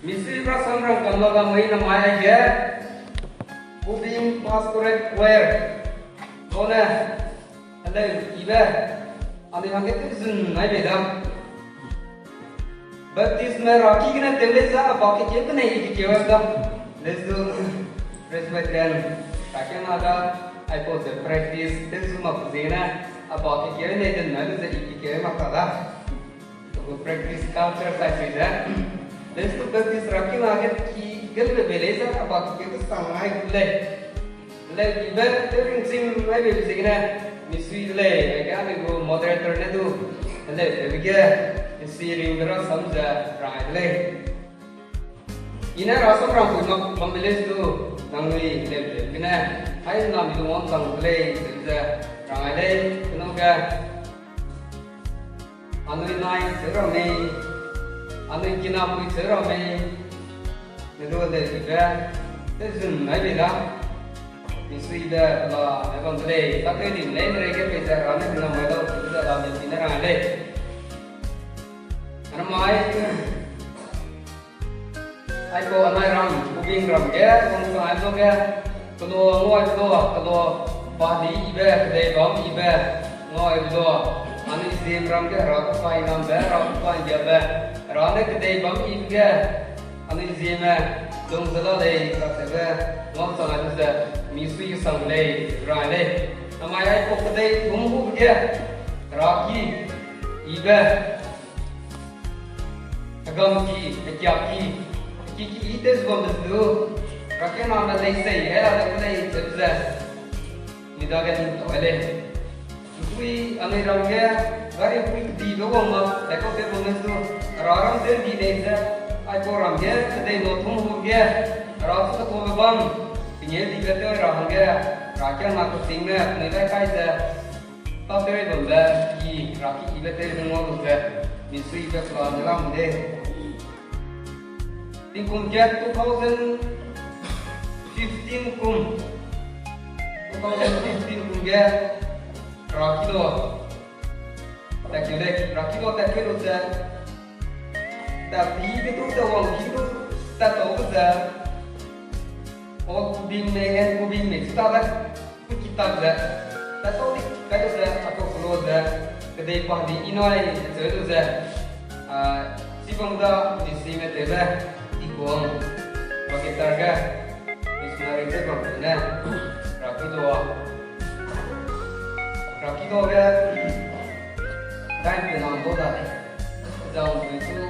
Misi prasangram kamlaga mai namaya ge ubing pastorate where kona anda iba andi hanget zun nai bedam baptisme raki gina temleza baki ke nahi ki kewasda let's do presbyterian takena I put the practice tensuma kuzena abaki ke nahi den nahi ze ki ke makala to practice culture type let's do practice raki maget ki gelbe beleza abaki ke sangai kule le iba tering sim nai be zigna misui le ga me go moderator ne do le bege siring beras samja raile ina rasam ram pun pembeles tu nangui le bina hai nam du on tang le samja raile kunoga anui nai serame anui kina pui serame nedo le bega tezun nai bela misui da la evan le takoi din le rege pesa rane bina mai da da la bina raile Ramai, aku anai ram, kubing ram ke, kongsi ayo ke, kalau ngoi kalau padi ibe, kedai bam ibe, ngoi itu, ane sim ram ke, rak pai nam be, rak pai dia be, rane kedai bam ibe, ane sim dong sela le, rak sebe, ngoi sana tu se, misui sang le, rane, ramai aku kedai bumbu ke, raki ibe. Gamki, kiaki, kiki ites bombestu, rakyat nama lain saya, ada lain sebza, nidagan toile. Kui ane ramnya, gari kui di bawah mah, aku ke bombestu, orang sen di desa, aku ramnya, sedai notum hugia, rasu tu bang, tinggal di kota ramnya, rakyat nak tinggal, nilai kaisa, tapi bomba, ki rakyat ibu terdengar bomba. Misui ke pelan dalam deh. Tingkum jet 2015 kum 2015 kum jet rakilo tak kilo dah tapi itu dah orang kilo tak tahu dah oh kubing mix tak dah kita dah tak tahu ni kalau dah atau kalau dah kedai pahdi inoi itu dah si pemuda di sini tebah ikon pakai targa di sini itu pemuda rakido ga dan penang boda jauh itu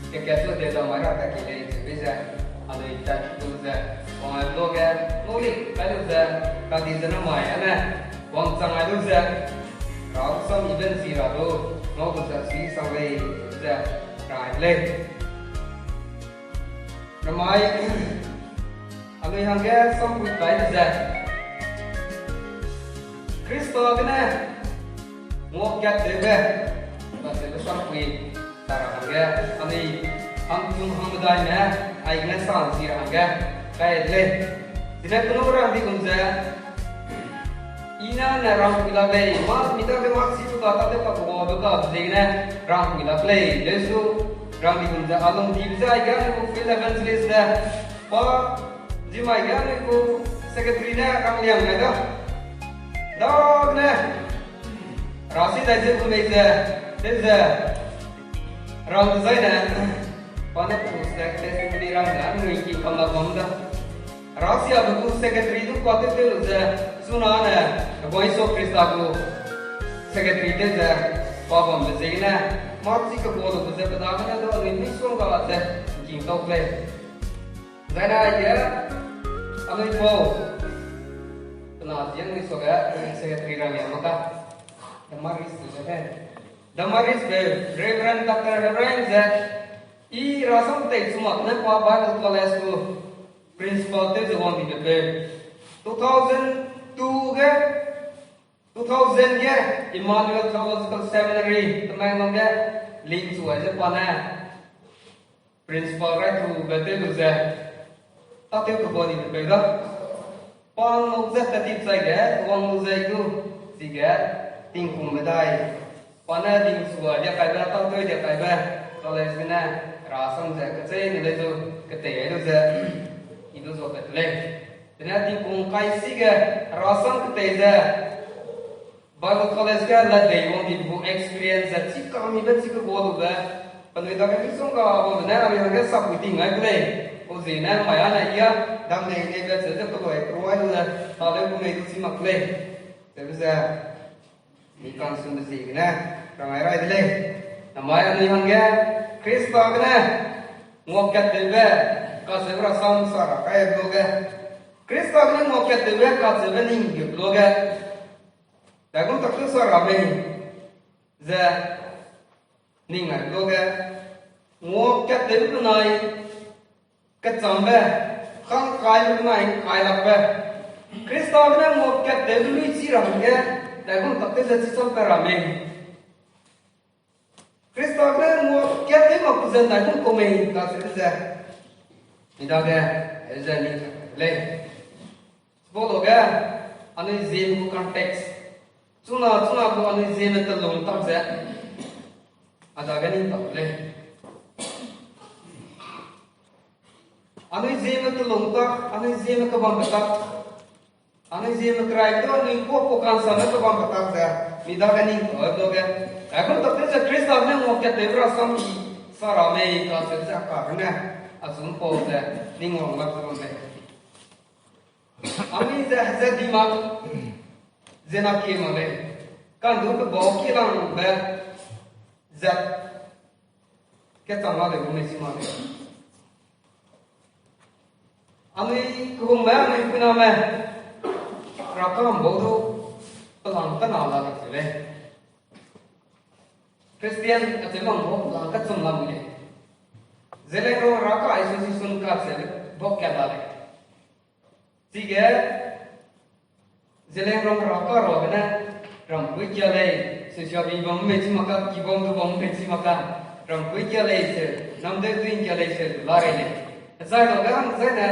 kekiatu dia dah marah tak kira itu bisa ada itu tu dah orang itu ga nulik kalau dah kadi sana maya na orang sangat itu dah Raksam event si rado, no bisa si sampai sudah raile. Ramai, kami hangga sambut baik saja. Kristo kena ngokat debe, masih besar kui. Tara hangga kami hangtung hangdainya, aingnya sang si hangga kayak le. Tidak penuh orang di kunci. Ina na rang pila play, mas mita be mas situ kata te pak bawa beka, jadi rang pila play. Lesu rang di kunja alung di bisa ikan aku feel event list dah. Pa jima ikan aku secretary na rang liang na dog na. Rasi dah je tu meja, desa rang design na. Pana aku secretary rang na, mungkin kamla kamda. Rasi aku secretary tu kata te lusa. Sunan voice of Christ aku secretary desa pabam bezina marci ke bodo beza pedagangnya tu ini song kalah deh jingkau play zana aja kami mau penasian ni soga secretary ramai maka damaris tu sahaja damaris Reverend Dr. Reverend Zat I rasam tek semua kenapa bahas college tu principal tu jawab di depan 2000 ke Emmanuel Theological Seminary teman-teman ke link tu aja pana principal right tu betul betul tapi tu body berbeda pang muzah tatip saja uang muzah itu tiga tingkum bedai pana link tu aja kaiba tahu tu dia kaiba kalau sebenarnya rasam ja cái chơi này là cho cái tệ đó ja itu so cái lệ thế nên thì cũng cái gì cái rasam cái tệ ja Bible college ka la day won di bu experience at si kami bet si ko bodu ba panoi da ka song ka bodu na ami ha sa pu ti ngai ple o zi na ma ya na ya dam ne ne bet se ko loi ro ai la ta le bu ne tu si mak ple te bisa ni kan sun si na ra ngai rai de le na ma ya ni hang ya krista ka na ngok kat de ba ka se ra sam sa ra ka e lo ga krista ka na ngok kat de ba ka se ba ning ge lo ga Dagun tak tu sara me za ninga loga ngo kat de bu nai kat sambe khang kai bu nai kai lak ba krista na ngo kat de bu ni chi ram ge dagun tak te za chi sam ra me krista na ngo kat de ma ku zan dagun ko me ka se za ni da ge za ni le bologa ani zin bu context Cuna bu anu zeme te long tak za ada ganin tak le anu zeme te long tak anu zeme ka bang tak anu zeme krai to ni ko kan sa na ka bang tak za mi da ganin to do ga akon tak te za krista ne mo ke te bra sam ki sara me ka se za ka na azun po za ning ngong lak ko me ami za dimak zena ki male kan du ko bo ki lang ba zat ke ta ma le ko me si ma le ami ko ma me ku na ma ra ka bo do pelang ka na la le Christian ate mang bo lang ka chum lam le zele ro ra ka ai si sun ka se bo ka la le si ge Zeleng rong raka ro na rong kui kia le se sha bi bom me chi maka ki bom do bom me chi maka rong kui kia le se nam de tuin kia le se la re le zai do ga zai na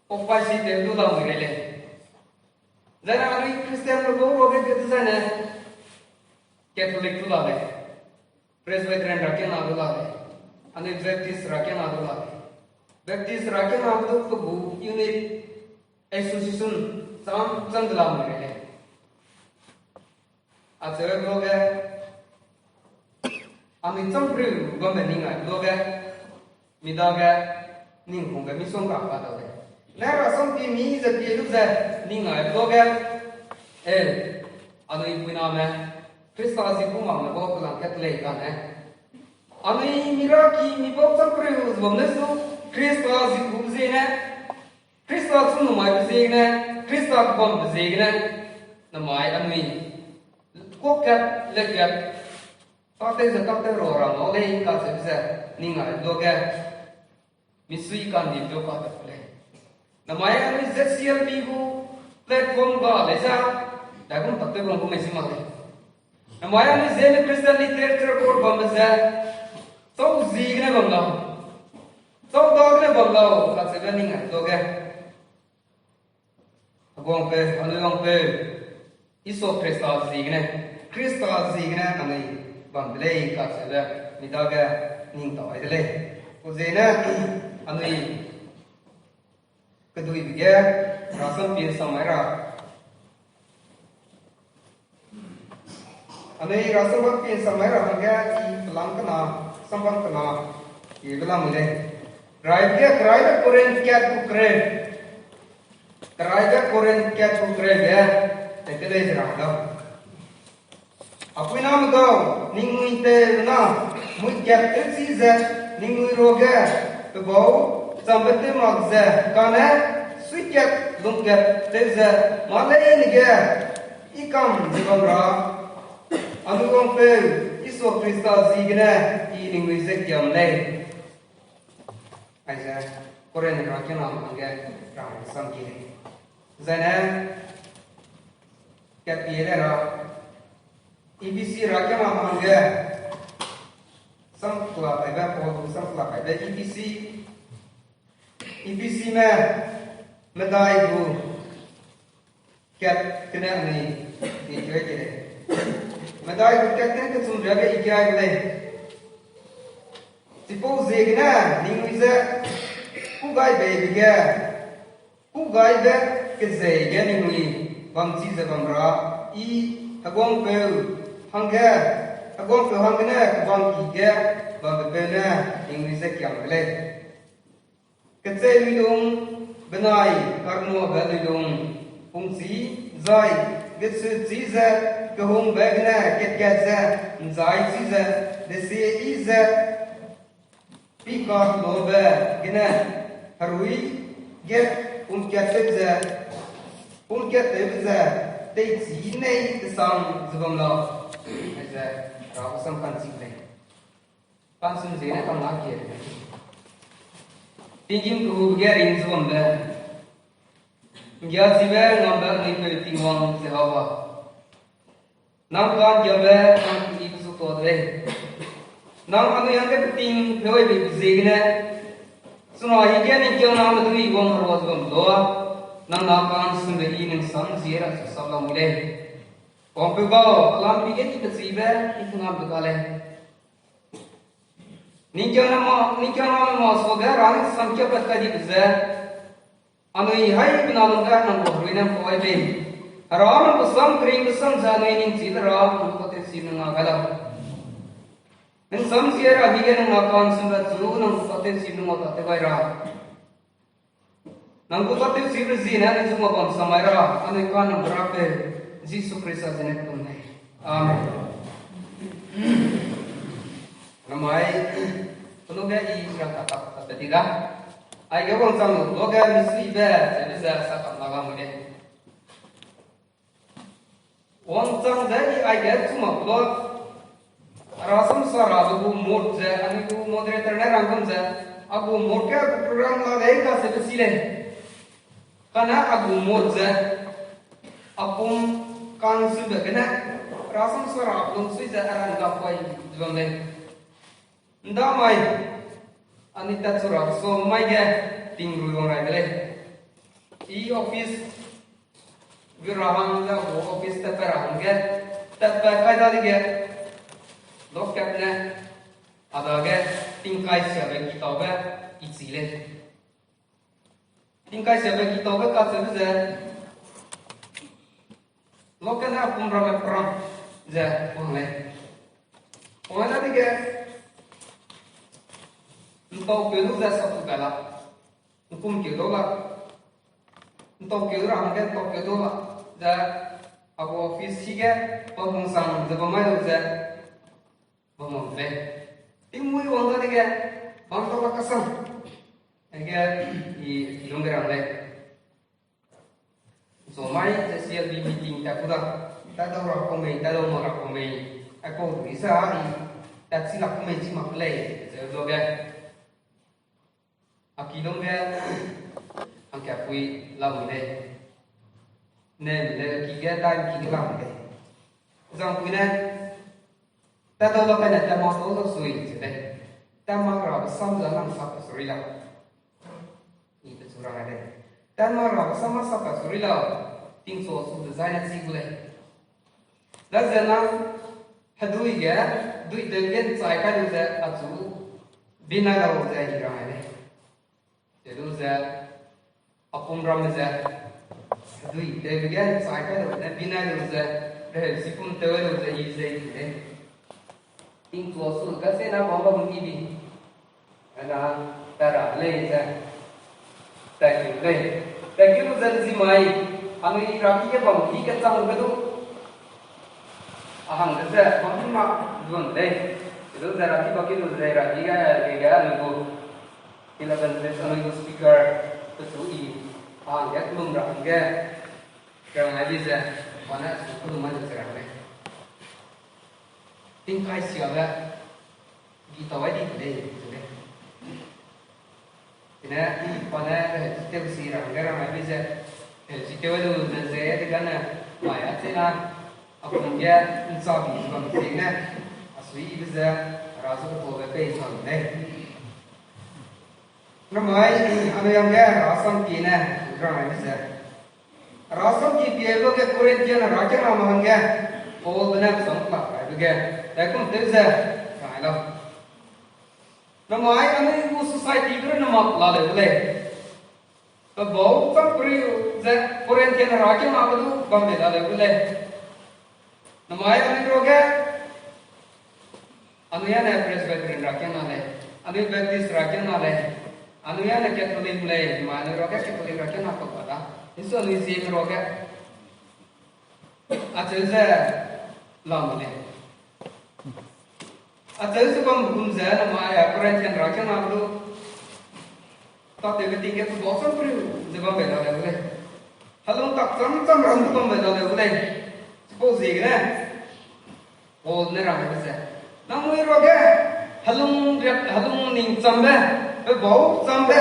o pa si de do la mu re le zai na ari Christian ro ro ge ge zai na Catholic do la le Presbyterian ra ke na do la le ani Baptist ra ke na do la le Baptist ra ke na do ko bu unit association sam dalam mereka. Acara loga, ami campur gombe ninga loga, midaga ning hongga misong apa tahu deh. Nara sampai mi jadi itu saya ninga loga, anu ibu nama Krista si puma mabok lang ketlek kan Ami miraki mi bok campur gombe so Krista si pumzina, Krista sunu mai pumzina. Krista bom bezegna na mai anui ko kat lekat tate zakat te ro ram ole ka se se ninga do ga misui kan di do ka ta le na mai anui social bigu platform ga le sa da kun tak te bom me si ma le na mai anui zen Christian literature ko bom se so zigna bom la so dog ne bom la ka se ninga do ga Gong pe, anu gong pe, iso Krista zigne anu bang delay ka sebe, midaga ning tau ay delay. Kuzena anu kedui biga, rasam pin samara. Anu rasam pin samara hangga I pelang kena, sambang kena, I belang mule. Raja koren kiat kukre. Raja koren kiat kukre ya, tetelai jerang Apoi nam gau ningui te na mui kiat te za ningui roga te bau sambete magza kana suikat lungkat te za malai niga ikam jibamra anugam pe iso Krista zigna I ningui ze kiam nei aisa koren rakena manga ram samki zana kapiera EBC rakyat mangga sam kula pada pohon sam kula pada EBC में medai bu kat kena ni juga jadi medai bu kat kena kesum jaga ikai boleh Tipo zegna ningwiza ku gai be biga ku gai be ke zega ningwi bang chi za bang ra I agong pe hanga agong pe hangna bang ki ga bang pe na ningwiza kyang le ke ze midung benai karmo ba midung pung si zai ge su chi za ke hong ba na ke kya za zai chi za de se I za Because lobe gina harui get umkatibza they zine the song zubamla as a rawsam kansible pansun zine kam na kier tingim ku ger in zubamla ya zibe number ni pe tingwang se hawa nam kan jabe nam ki su ko de Nang anu yang keting pewai bezigna, suno hikian yang kau nama tu iwang rawat bang doa, nang nakan sumber ini sang zira susah mulai. Kompu kau kelam pikir kita siapa itu ngam bekale. Nikah nama masuknya rang sampai berkali besar. Anu ihai penalungkan nang bohrinam pewai be. Ram besam kering besam jana ini citra nang potensi nang agalam. Nang samsiara higan nang akan sumbat zulu nang potensi nang otak tebaira. Nang potensi berzina nang semua kon samaira anu kan nang berape Yesus Kristus jenek tunai. Amin. Namai penuga I kata ketiga. Ai gawang sang loga misi be bisa sakam lagam mulai. Wang sang dari ai get semua blog Rasam sara abu mort je, ani tu moderator ne rangkam je, abu mort ke program la deh ka sebesile. Karena abu mort je, apum kan sudah kena rasam sara apum sui je aran gapai jual le. Nda mai, ani tat sara so mai ge tinggu orang lain le. I office gerahang la office terperang ge, terperkai tadi ge. Dok kapne adaga tingkai siapa kita be icile tingkai siapa kita be kat sebeza lokana pumra perang za pengle tiga entau kedu za satu kala hukum kedu la entau kedu ramke entau kedu la za aku office siga pengusaha zabamai za Vamos ver. Tem muito bom lá de vamos para vacação. E não grande le. So maiจะdi meeting tak kuda. Tak tahu orang komen, tak tahu orang komen. Aku bisa hari tak silap komen cuma play. Jadi juga. Aki dong dia. Angkat kui lawan le. Nên le kiga time kiga lawan le. Zang kui na ta đâu lo cái này ta mò số lo suy chứ đây ta mò rõ xong rồi làm sao phải suy lo ini tu surah ada ta mò rõ xong mà sao phải suy lo tiếng số số design là gì vậy đó giờ nào hadui ga dui dengan sai ka du za azu bina la za hi ra này để du za apum ram za hadui dengan sai ka du bina la za để sipun tewe du za hi za hi Ting tua su ka se na bomba bungi bi ana tara le ja thank you zan zi mai anu I raki ke bang hi ka chang ka du ahang da za bang ma dun le du za raki ba ki du za raki ga le ga nu ko ilagan le anu speaker to su I ahang ya lum ra ga ka ngai bi za wana su ku ma za ra le tingkai siapa kita wajib deh, ini pada setiap sirang kerana bisa setiap itu saya dengan maya cina aku mungkin insafi sebab sehingga asli bisa rasa berbeza sama deh. Namai anu yang dia rasam kina kerana bisa rasam ki pielo ke kuret jana raja nama hangga oh benar sangka juga. Tapi terus dah, kalau Namai anu ibu society kira nama lale boleh. Kebau kan peri ze poren kian rakyat apa tu bambe lale boleh. Namai anu roga anu ya na presbyterian rakyat lale, anu baptist rakyat lale, anu ya na Catholic boleh, mana roga Catholic rakyat apa kata? Itu anu isi roga. Acel ze lam boleh. Acel se bang gumza namai poren kian rakyat apa tu? Tak deketin ke bosan peri sebab bela boleh. Halung tak sam ram tu bela boleh. Suppose ini na, oh ni ramai besar. Namun ini roga halung ning sambe, bau sambe,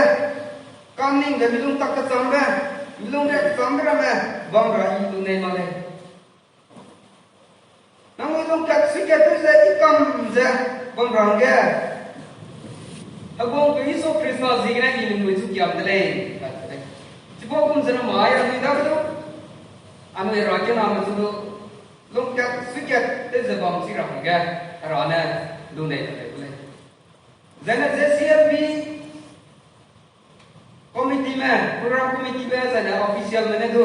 kan ning bilung tak sambe, bilung dia sambe ramai bang rai tu ni malay. Namun ilung kat sikit tu saya ikam je bang rangga. Agong Yesus Kristus zikna ini muncul kiam delay. Jika pun sana maya ni dah tu, anu rakyat nama tu, longkat sikit tezabam sirang ga, rana dunai boleh. Zana ZCLB komiti में, program komiti में zana official mana tu,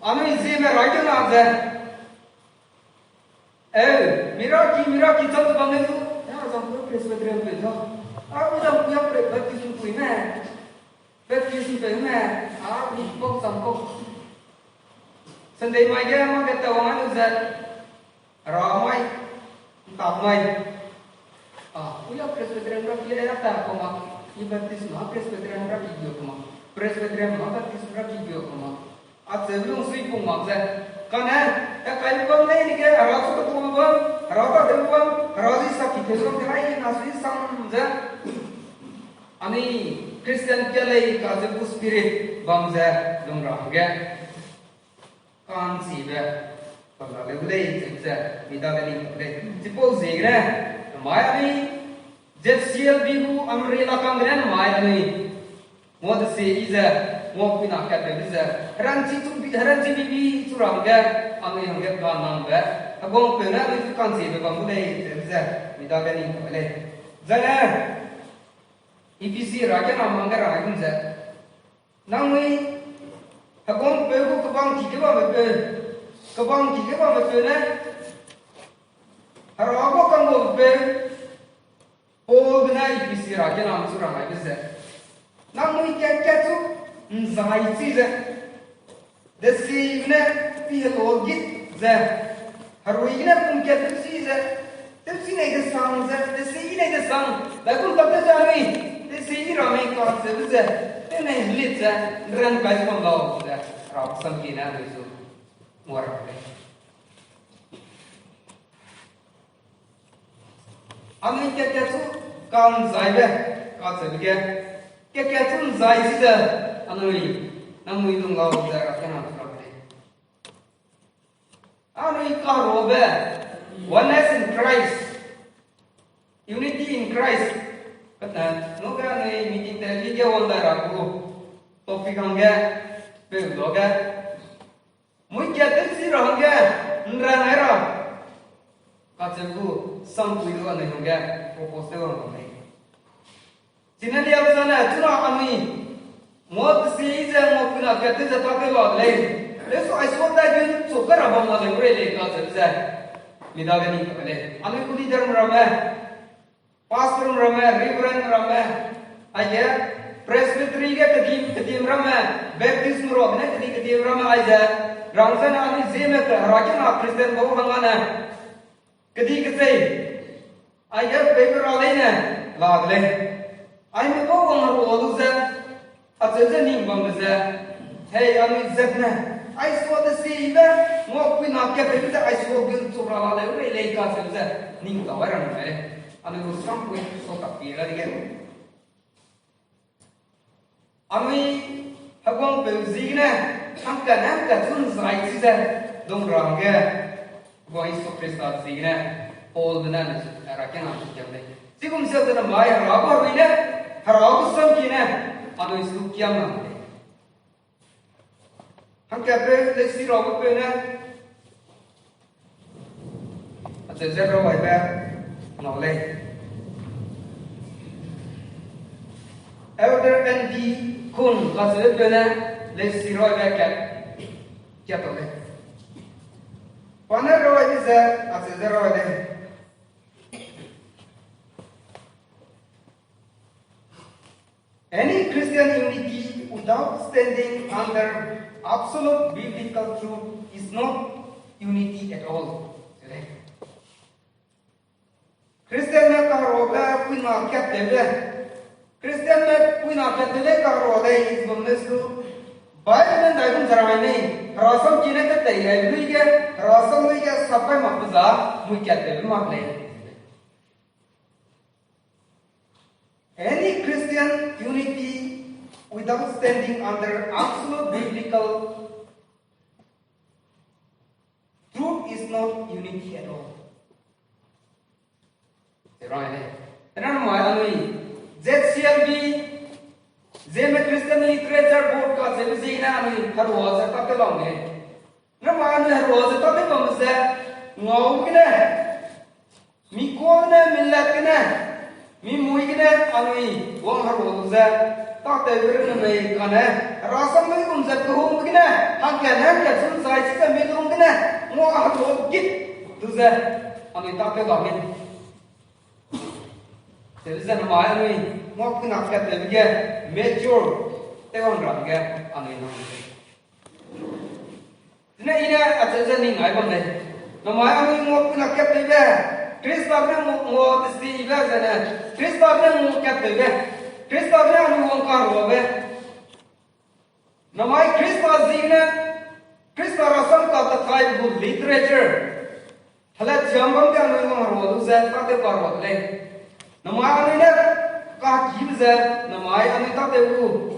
anu isi में rakyat nama zan. Mira kita tu bang tu, ya sampai presbyterian tu. Aku dah punya baptism tu mana, baptism tu mana, aku bok sampo. Sendiri macam mana kita orang tu zat ramai, tak mai. Punya presbyterian berapa dia datang koma, ini baptism presbyterian berapa dia koma, presbyterian baptism berapa dia koma. Sebelum sih koma zat, kerana kalau kau ni ke arah tu kau bang, arah tu bang, arah tu sakit tu kau nasi sam zat. Ani Kristen kelai kaze spirit bangsa dongrang ga kan sibe pagale boleh ceksa mida beli boleh suppose zegna maya ni JCL bihu amrela kangren maya ni mod se iza mo pina kata biza ranci bibi surang ga ami hangga kan nang ga agong pena ni kan sibe bang boleh ceksa mida beli boleh jangan EPC rakyat nama anggar rakyat pun zat. Namun, agong pegu kebang tiga betul na. Harago kan betul. Oh benar EPC rakyat nama surang rakyat zat. Namun ikan tu nzai sih zat. Desi ini pihak logik zat. Harui ini pun kita sih zat. Tapi ni ada sang zat. Desi ini ada sang. Lagu tak ada ni. Sini ramai kau sebeza, ini hilit je, ran kais pun lau je, rap samkina itu muara. Anu क्या tu kaum zaibe, kau sebega, क्या tu zai sih je, anu ini, namu itu lau je, rakyat nak terapkan. Anu ikah robe, oneness in Christ, unity in Christ. Kata, noga ni meeting tadi dia wonder aku topik angga, peluga, mui kita sih angga, nran era, kacau tu sampai itu ane angga proposal angga. Cina dia sana, cuma kami, mau sih je mau kena kita jatuh ke luar lagi. Lepas itu dah jadi sukar abang lagi boleh kacau je, midah ni boleh. Ane kudi jarum ramai. Pastor ramai, reverend ramai, aja presbytery ke kedim ramai, baptist merok ne kedim ramai aja, rangsan ani zemet rakyat nak Kristen bawa hangana, kesai, aja paper alainya, lagle, aja bawa hangana walu zat, aja ning bang zat, hey ani zatna, aja suatu sihba, mau pun nak kita kita aja suatu surah lalu relay kasih zat, ning tawaran mana. Anu sampai sotak kira dia. Ami hagong bezina angka tun zai sisa dong rangga goi Kristus zina all benar rakyat nak jamai. Sikum siapa tu mai rabor bina haragu samkina anu isu kiam namde. Angka lesi rabor bina atau zero wiper nolai. and D kun kasi bena le siroi beket kia to le pana roi bisa ase roi le any Christian unity without standing under absolute biblical truth is not unity at all. Christian में कहारोगा कोई ना क्या तेरे Christian में कोई ना क्या तेरे कहारोगा इस बंदे से बाइबल में दायुन जराए नहीं रासम किने के तैयार हुई के रासम हुई के सब पे मक्जा मुझ क्या तेरे मारने any Christian unity without standing under absolute biblical truth is not unity at all. Rồi này, thế nên mọi người ZCLB, Zeme Christian Literature Board का से भी ना हमें हर वो से तब तक लाऊंगे, ना mọi người हर वो से तब तक लाऊंगे से ngầu cái này, mi cô này, mi lật cái này, mi mũi cái này, anh ấy uống hर वो से tao tới với người này còn này, rasam mấy cũng giật hôn cái này, hàng kẻ xuân sai chỉ cần mi luôn cái này, mua hर वो kít, từ giờ anh ấy tao tới laऊंगे. Thế nên nói anh ấy ngọc cái nào cái tên kia mature thế còn rằng cái anh ấy nói thế này ina ở trên dân mình nói bằng này nói anh ấy ngọc cái nào cái tên kia Christ bảo rằng ngọc cái gì vậy này Christ bảo rằng ngọc cái tên kia Christ bảo rằng anh ngọc cả rồi vậy nói Christ bảo gì nè Christ bảo rằng some cả the Bible literature hay là chấm bằng cái anh ấy ngọc rồi tu sẽ phát được cả rồi đấy Namai anu ni kah kibza, namai anu tak tahu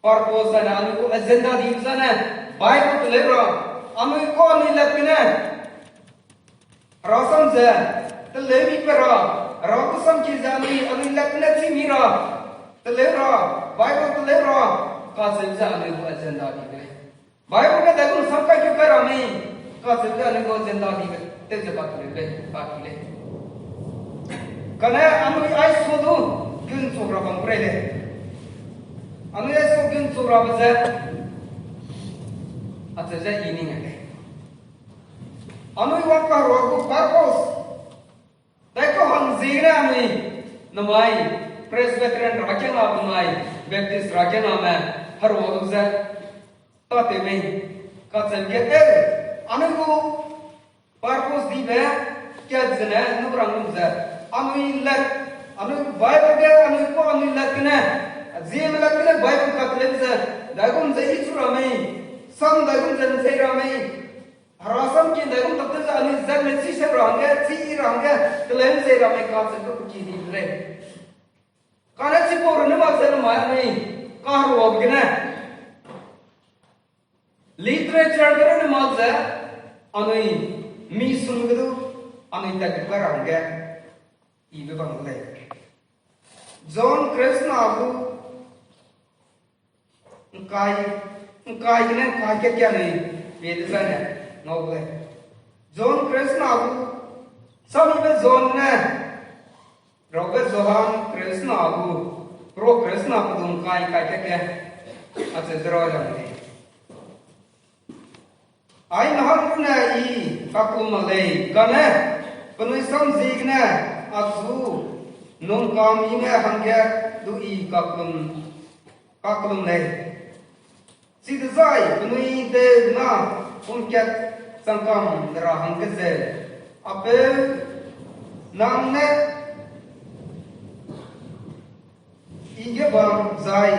purpose dan anu agenda di sana. Baik tu lebra, anu ko ni lepina. Rasam za, televi pera, rakusam kizani anu lepina si mira. Telebra, baik tu lebra, kah sebza anu agenda di. Baik tu kita sampai juga ramai, kah sebza anu agenda di. Terjebak lebih, pakile. Karena anu ai sodu gun sobra bang prele anu ai so gun sobra baza atza ini ngake anu wa ka ro ko purpose dai ko han zira mi namai presbyterian rakena bunai baptist rakena ma har wo za ta te me ka chen ge anu ko purpose di ba kya zna nu rang za anu ilat anu Bible dia anu ko anu ilat kena zim ilat kena Bible ka telesa dagun zai suramai sam dagun jan sai ramai harasam ki dagun tabte za anu zan le si se rangga si rangga telen sai ramai ka se ko ki di le kana si por ne ma se ma mai ka ro kena literature kena ne ma za anu mi sungdu anu ta ka rangga ibu bangla John Krishna abu kai ne kai क्या नहीं वेदसन है नौबले John Krishna abu सभी में John ने रोगे Johan Krishna abu pro Krishna abu तुम kai क्या अच्छा जरा जाने आई नहर ने ई काकुल मले कने penuh samzik ne azu non kami ne hangya du I kaklum ne sidzai penuh de na unkat sangkam dera hangze ape nang ne ige bang zai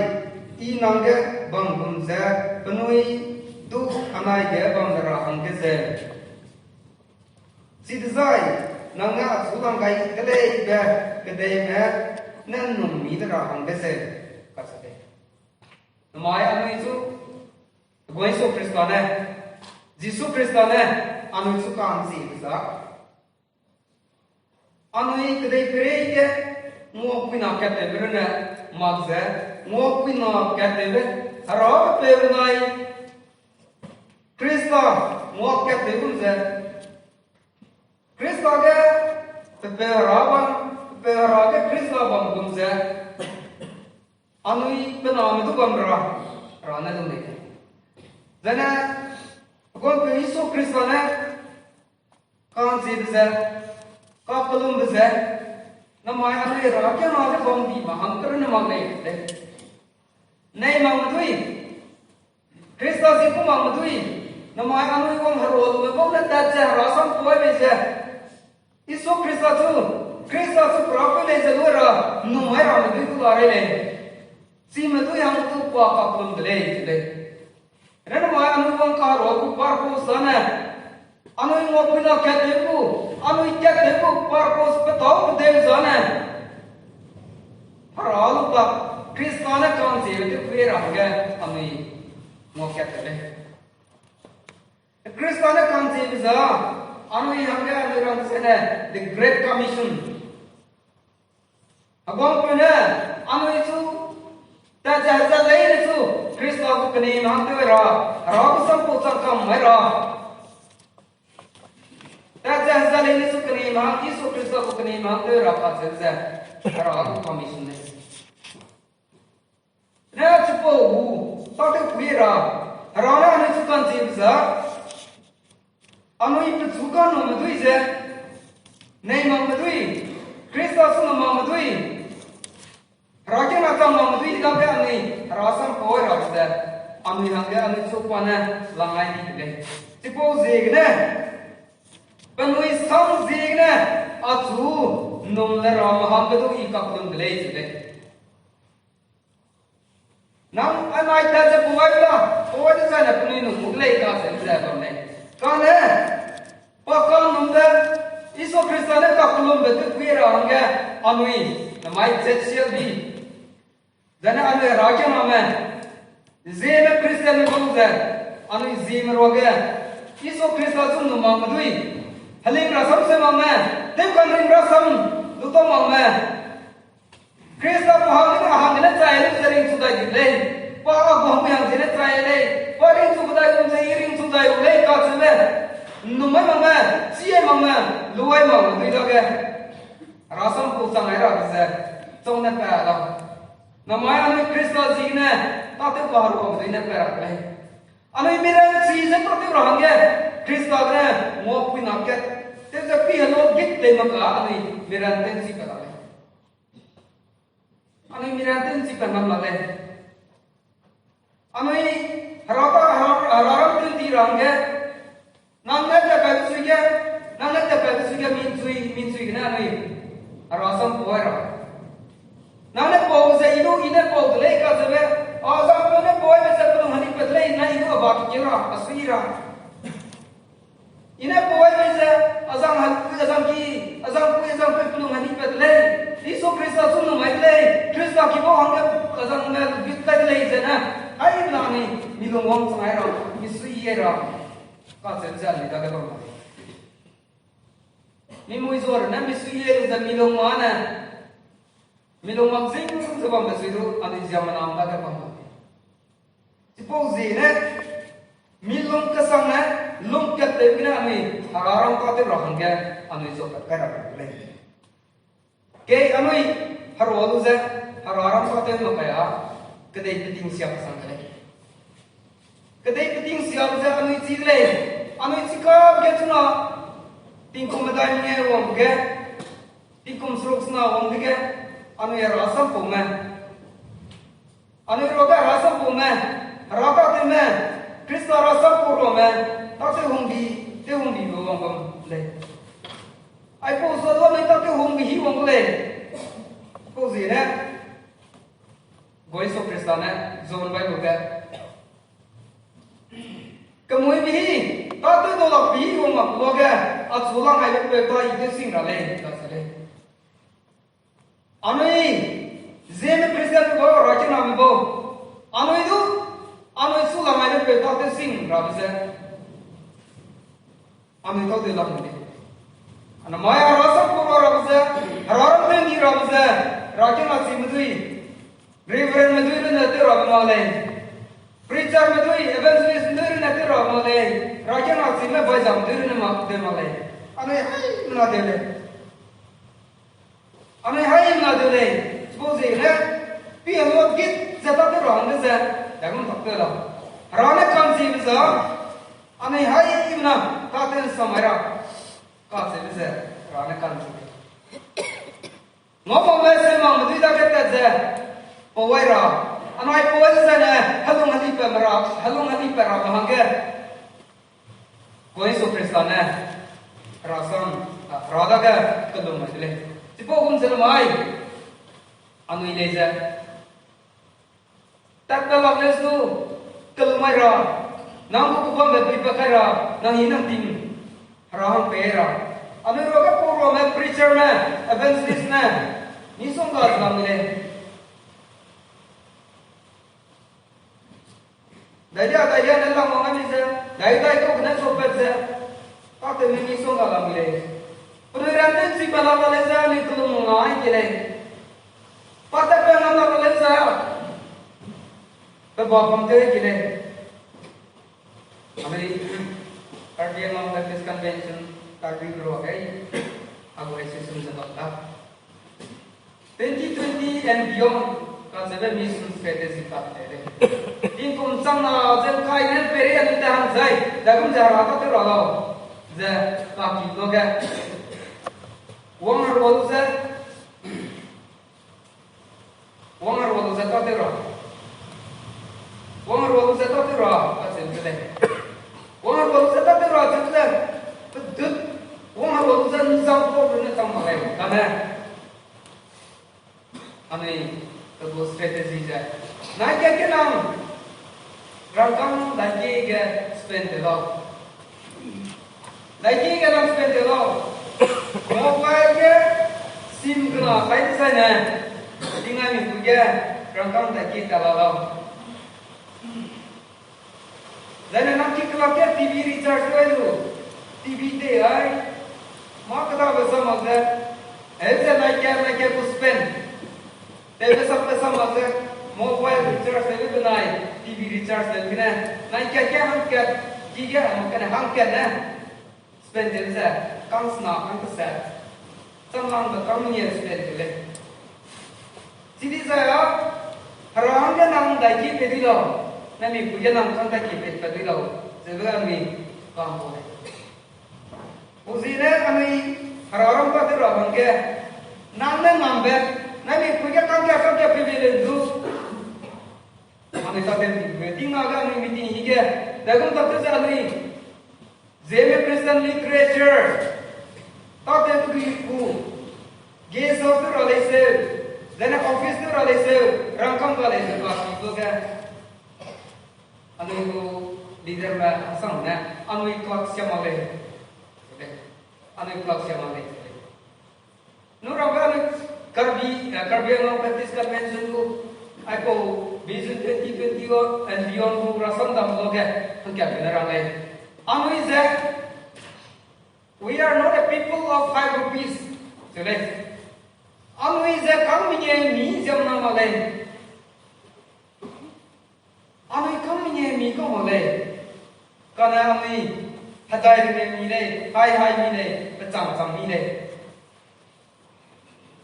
I nangge bang bunza penuh du anai ge bang dera hangze sidzai nanga sulang kai kedai be kedai me nan nung mi da hang be se ka se mai anu isu goi so kristane jisu kristane anu isu kan si sa anu I kedai pere ke mo pina ka te berna magze mo pina ka te be haro pe nai krista mo ka te bunze Kristo ke teperawan ke Kristo bang bungsa Anui benam itu bamra, rana tu mereka. Jadi, kalau Yesus Kristus ni, kan si besar, kan pelum besar, nama anui rakyat nama tu bangdi, mahangkar nama leh. Nei mamdui, Kristus itu mamdui, nama anui bang harul, bang nanti rasam tuai besar. Yesus Kristus tu berapa leh jalur, nama anui tu lari leh. Si madu yang tu kuah kapun belai jadi. Kerana mana anu bang karo aku parpos sana, anu yang aku nak kataku, anu ikat aku parpos betau bedeng sana. Haralu tak Kristana kan sih itu perangga anu mau katakan. Kristana kan sih bisa, anu yang anu orang sana the Great Commission. Abang punya anu itu. Tak jahazah lain itu, Kristus aku kini mangtu era, ragu sampu sangkam era. Tak jahazah lain itu kini mang, Yesus Kristus aku kini mangtu era apa saja, ragu komisen ni. Nah cepo bu, tak kuira, rana anu itu kan sibsa, anu itu suka nama tu je, nei nama tu, Kristus nama tu. Rakyat nak mampu dapat ani rasam koi rasa, ani hangga ani supana langai ni deh. Cipo zegna, penui sam zegna, atu nomor ramah tu ikap tu belai deh. Nam anai dah sebuai lah, koi tu sana penui nomor belai kasih berapa ni? Kerana pakal nomor Yesus Kristus ni kakulum betul kuira hangga anui namai ZCLB. Jana anu raja nama, zema Kristen beruza, anu zema roga, Yesus Kristus tu nama madui, halim rasam semama, tepkan halim rasam, luto mama, Kristus paham ni cahaya sering sudah gile, pak aku yang sini cahaya, paling sudah gile, iring sudah gile, kacau numai mama, cie mama, luai mama, tu juga, rasam pusang era bisa, cuma nak apa? Nama anu Kristus jina, tapi baharu kau ini perak leh. Anu miran season tapi orang dia Kristus ni mau pun nak ket, tetapi hello git le maka anu miran tensi kalau leh. Anu miran tensi kalau leh. Anu ini harap tensi orang dia, nangat jaga suja min sui kena anu rasam poera. Nana pau se idu ina pau dele ka sebe azam pone boy me se pelung hani pedle ina idu abak kira asira ina boy me se azam pe pelung hani pedle Yesus Kristus sunu mai le Kristus ki bo hangga azam me bit pedle zena ai nani milung wong sangai ro misui era ka se jali daga ro ni muizor na misui era milung mana Milong magzing sebab begitu ada zaman anda kepada. Suppose ini milong kesana long ketebina ani hararam kate rahangga ani sokat kara leh. Ke ani harwalu ze hararam kate lo kaya kedai penting siap sangkale. Kedai penting siap ze ani cile ani sikap getuna tingkum medai ni wong ge tingkum sroksna wong ge anu ya rasam puma, anu roga rasam puma, roga tema, Kristus rasam puroma, tak te hungi wong le. Ai po so do tak te hungi wong le. Po zina, goiso Kristana zon bai boga. Kemui bihi, tak te dolak bihi wong boga, at sulang ai pe pa ide sing rale, tak sale. Anu zeme Kristen ko raja nama bo. Anu itu lamai le petak te sing rabisa. Anu itu de lamai. Anu maya rasa ko rabisa, hararam te ni rabisa. Raja nasi medui, reverend medui le nate rabnale. Preacher medui, evangelist medui le nate rabnale. Raja nasi me bajam medui le mak de male. Anu hai na de le. Anu hai na de le. Suppose ne pi lo git za ta te ron de za da gun thak te lo ron a kan si za ane hai na ta ten samara ka se za ron a kan si ngo mo le se ma mu da ke ta za o wai ra anai po za na halung hali pa mara halung hali pa ra ma ge koi so prestana rasam rada ga kadum ma le tipo gun se mai anu ile za tak ka lak le su kalmai ra nang ko ko me pi pa ka ra nang hinam tim ra hang pe ra anu ro ka puro me preacher me evangelist me ni song ga lam le dai dia nan lang ngam ni za dai ko na so pe za ta te ni song ga lam le Pernyataan dan si bala baleza ni tu mengai kile. Pada pengen bala baleza. Terbang tu kile. Ameri Cardiac Baptist Convention Cardiac Grow hai. Aku resesum sebentar. 2020 and beyond. Kalau saya mission strategy tak ada. Ini kumsam na jen kai ni peri anu tahan zai. Dalam jarak tu terlalu. Zai kaki loga. Wangar waluza tatira. Wangar waluza tatira. Asyik betul. Wangar waluza tatira betul. Betul. Wangar waluza nisam ko benar sama lagi. Karena ane itu strategi je. Naik ke nam. Rangkam lagi ke spend lo. Lagi ke nam spend lo. Mobile ke SIM kena baik sana. Tinggal ni punya rangkam tak kita lalau. Dan nanti kalau ke TV recharge tu, TV deh ay, mak kata bersama saya, ऐसे नाइक के पुष्पेन, तेरे सब bersama saya, mobile recharge saya बनाए, TV recharge saya बना, नाइक क्या हम क्या जिया हम क्या हम क्या ना, spend जैसा kang snak ang kesat, samlang bekam ni spend le. Jadi saya harang dia nang daki pedi lo, nami puja nang kang daki pedi lo, sebab kami kampung. Uzine kami harang pada orang ke, nang ngambe, nami puja kang kia pedi le tu. Kami tak ada meeting agak meeting hingga, dalam tak terjadi ni. Zeme Christian literature. Tate buku, gas house tu ralai se, dan office tu ralai se, rangkam ralai se, bahagian tu kan. Anu itu leader lah, asam na, anu itu siapa le, anu itu siapa le. Nurang anu karbi yang Baptist Convention tu, aku vision 2020 and beyond tu rasam dah mula kan, angkat benar le. Anu itu we are not a people of 5 rupees. Jadi, anu iza kami ni jam nama lain. Anu kami ni kau lain. Karena kami hadai ni le, hai ni le, macam ni le.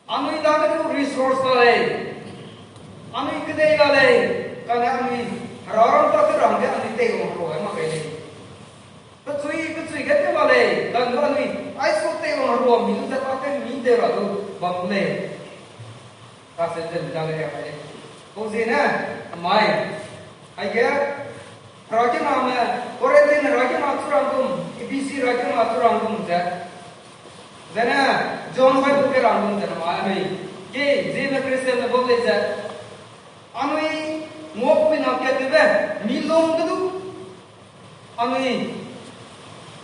Anu itu ada resource lain. Anu kedai lain. Karena kami orang tak terang dia anu tengok roh emak ini. Betul kita boleh. Dan orang ni, aisyah tengok orang minum sesuatu minum dia tu bangun. Kasih jalan yang baik. Konsina, mai. Ayah, raja nama, korang ni raja masuk rangkum, IBC raja masuk rangkum je. Zana, John Boy bukan rangkum je nama ni. Ke, Zena Christian boleh je. Anu ini, ngop pun nak kata be, milong tu. Anu ini.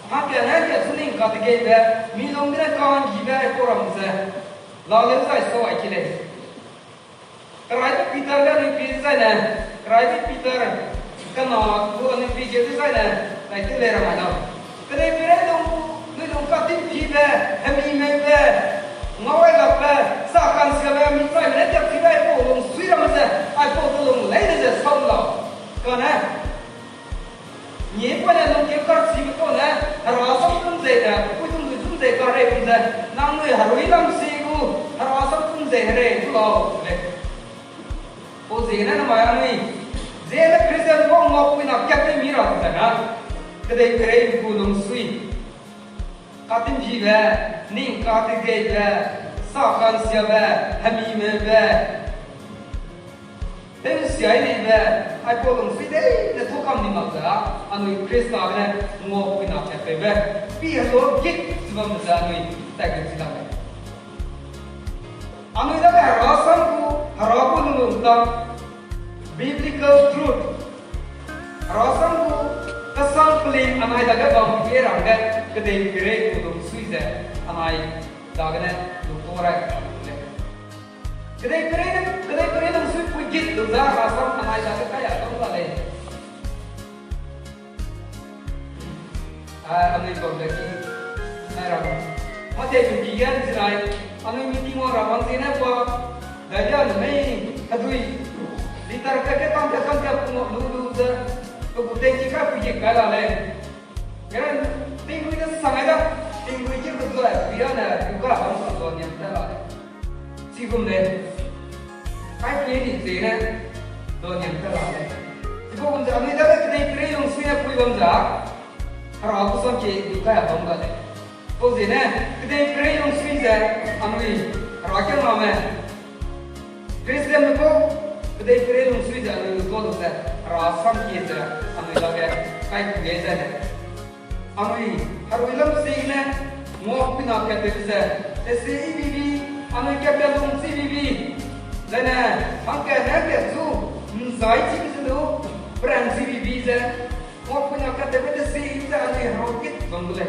हाँ क्या है क्या सुनिंग काट के बे मिलों में कान जीवे कोरम से लाले से ऐसा वाई किले कराई पीटर का नहीं पीसा ना कराई पीटर का ना वो नहीं पीजे तो से ना लाइट ले रहा है ना करे मेरे लोग काटिंग जीवे हमी में बे ngawai lape sakan sekali misalnya mereka kita itu long suira masa aku tu long lain saja sahaja kerana ni pun yang kita sibuk tu na harusnya pun zeda, pun zeda kare pun zeda, namun harus hilang siku harusnya pun zeda itu loh. gì nữa mà anh ấy dễ là Christian có ngọc với nào kẹt cái mì rồi thế nào cái đấy cái đấy cũng đúng suy cá tim gì về nín cá tim gì về sao can xia về hàm mì về thế xia này về ai có đúng suy đấy là thuốc cầm đi mặc ra anh ấy Christian này ngọc với nào kẹt về bây giờ tôi kích giúp mình ra anh ấy tại cái gì đó anh ấy đã phải harapan tentang biblical truth. Harapan kesan pelik anai daga bang pikir angkat kedai kiri untuk Swiss anai daga ne doktorai. Kedai kiri nang Swiss pujit tu dah harapan anai daga kaya kamu balai. Anai kau lagi, ayam. Mati judian serai. Anai meeting orang bang sini apa? Dajan main kadui litar kakek tangkap dulu dah kebutuhan jika pergi kalah lain kan tinggu itu sangat dah tinggu itu betul biar nak juga bangsa tuan yang terlah sigum deh kai pilih di sini tuan yang terlah jika bangsa ini dah kita pilih yang sini pun bangsa harap aku sampai juga bangsa deh kau sini kita pilih yang sini dah anu harap kita nama Christian ko kedai kiri nung sui jalan itu tu saya rasam kita anu lagi kai kuya jadi anu haru ilam sihne muak pina kata bisa SCBB anu kata nung CBB lana angka nak tu menzai cik tu brand CBB je muak pina kata bisa CBB anu rokit bangule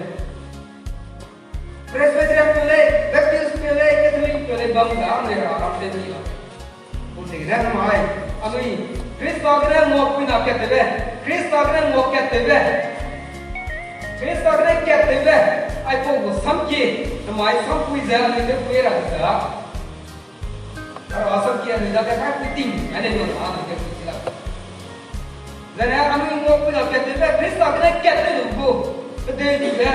Presbyterian pule Baptist pule Catholic pule bangga anu orang demi Sekarang mahal, anu ini Kristus akan ngok pun nak kete be, Kristus akan ngok kete be, Kristus akan kete be, ay pogo samki, namai sampui jalan itu pera dah. Kalau asam kia ni dah kaya puting, ane ni orang anu kete sila. Jadi anu ini ngok pun nak kete be, Kristus akan kete lugu, kete juga,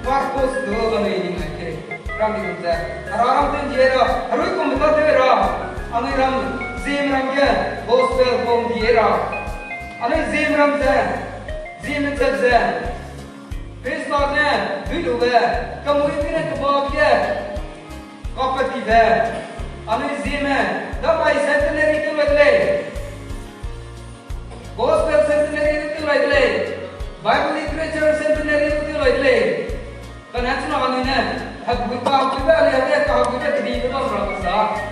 Markus tu anu ini macam, ramai tu. Orang tu jera, harus kumpulan tu era, anu ram Zim ramja gospel kom diera ane zim ramja zim tadza Kristus ne dulu be kamu ini ne kebabya kapati be ane zim dah mai centenary tu lagi gospel centenary tu lagi Bible literature centenary tu lagi kan hanya anu ne hak buka buka le ada kau buka di dalam rasa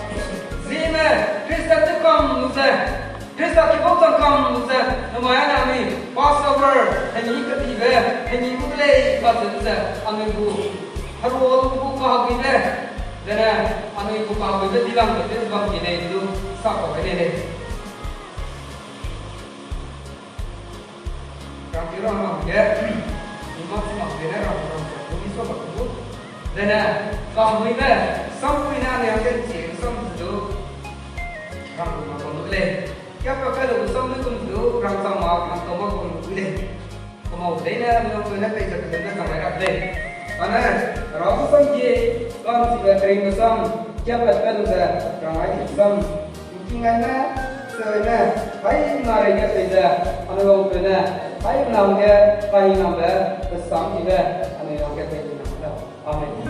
Zima, Kristus tu kam nusa, Kristus tu bukan kam nusa, namanya nami Passover, hanya ketiga, hanya mulai pasal nusa, anu ibu, haru ibu kahwin deh, dan anu ibu kahwin deh bilang betul bang ini itu sah ini deh. Kira orang dia, imam semua dia orang ini semua betul, dan kahwin deh, sampai nanti yang kecil, sampai tu. Rang rumah kono le, kaya kalau usam ni kono rang sama rang tombak kono le, kono le na rang kono le pesa kono sama rak le, karena rang usam je, kan si batering usam, kaya kalau rang ay usam, mungkin na, sena, ay nari kaya pesa, anu kono na, ay nang kaya, ay nang kaya, usam je, anu kaya pesa nang kaya, amen.